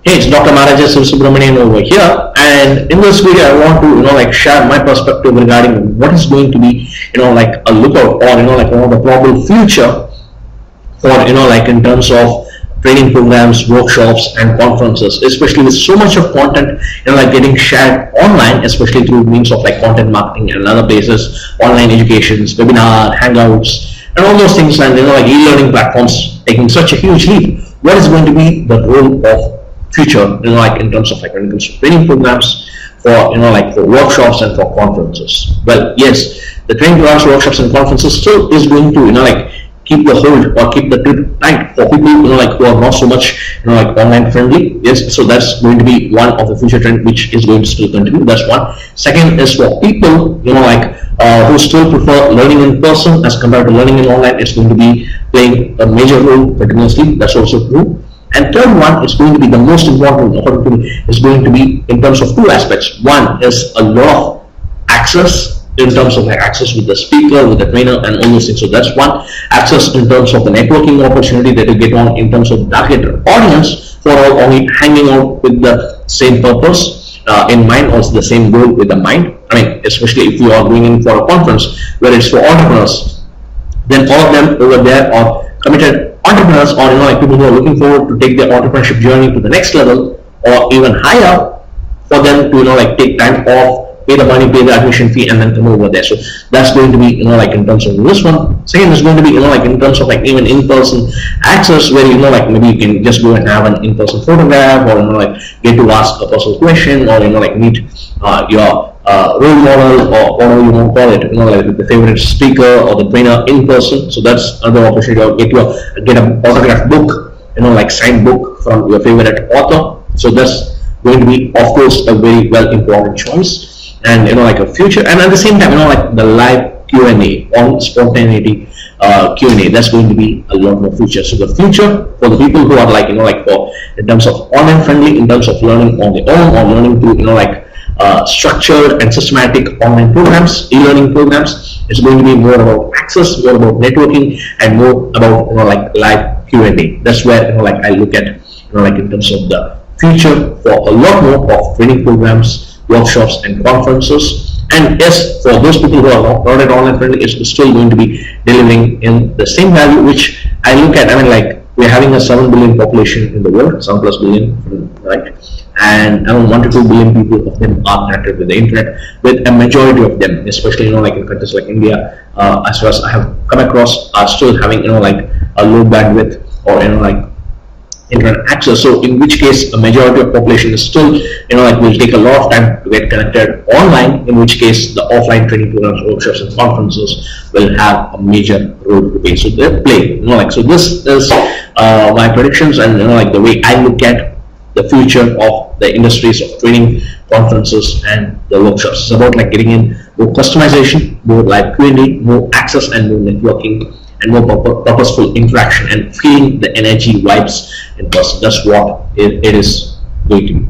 Hey, it's Dr. Maharaja Subramanian over here, and in this video, I want to share my perspective regarding what is going to be a lookout, or the probable future for in terms of training programs, workshops, and conferences, especially with so much of content getting shared online, especially through means of content marketing and other places, online educations, webinar, hangouts, and all those things, and e-learning platforms taking such a huge leap. What is going to be the role of future in terms of when it comes to training programs, for for workshops and for conferences? Well, yes, the training programs, workshops, and conferences still is going to keep the hold or keep the grip tight for people who are not so much online friendly. Yes, so that's going to be one of the future trend which is going to still continue. That's one. Second is for people who still prefer learning in person as compared to learning in online. It's going to be playing a major role continuously. That's also true. And third one is going to be the most important, according to me, is going to be in terms of two aspects. One is a lot of access, in terms of access with the speaker, with the trainer, and all those things. So that's one. Access in terms of the networking opportunity that you get on, in terms of target audience for all only hanging out with the same purpose in mind, or the same goal with the mind. I mean, especially if you are going in for a conference where it's for entrepreneurs, then all of them over there are committed entrepreneurs, or people who are looking forward to take their entrepreneurship journey to the next level or even higher, for them to take time off, pay the money, pay the admission fee, and then come over there. So that's going to be in terms of this one. Second is going to be in terms of even in-person access, where maybe you can just go and have an in-person photograph, or get to ask a personal question, or meet your role model, or whatever you want to call it, the favorite speaker or the trainer in person. So that's another opportunity. Or get an autographed book, signed book from your favorite author. So that's going to be, of course, a very well important choice. And a future, and at the same time the live Q&A on spontaneity Q&A, that's going to be a lot more future. So the future for the people who are for in terms of online friendly, in terms of learning on their own, or learning to structured and systematic online programs, e-learning programs, is going to be more about access, more about networking, and more about live Q&A. That's where I look at in terms of the future for a lot more of training programs, workshops, and conferences. And yes, for those people who are not at online friendly, it's still going to be delivering in the same value, which I look at. We're having a 7 billion population in the world, 7+ billion, right? And 1 to 2 billion people of them are connected with the internet, with a majority of them, especially in countries like India, as far as I have come across, are still having a low bandwidth, or internet access. So in which case a majority of population is still will take a lot of time to get connected online, in which case the offline training programs, workshops, and conferences will have a major role to play. So they play so this is my predictions, and the way I look at the future of the industries of training, conferences, and the workshops. It's about getting in more customization, more live Q&A, more access, and more networking, and more purposeful interaction, and feeling the energy, vibes in person. That's what it is going to be.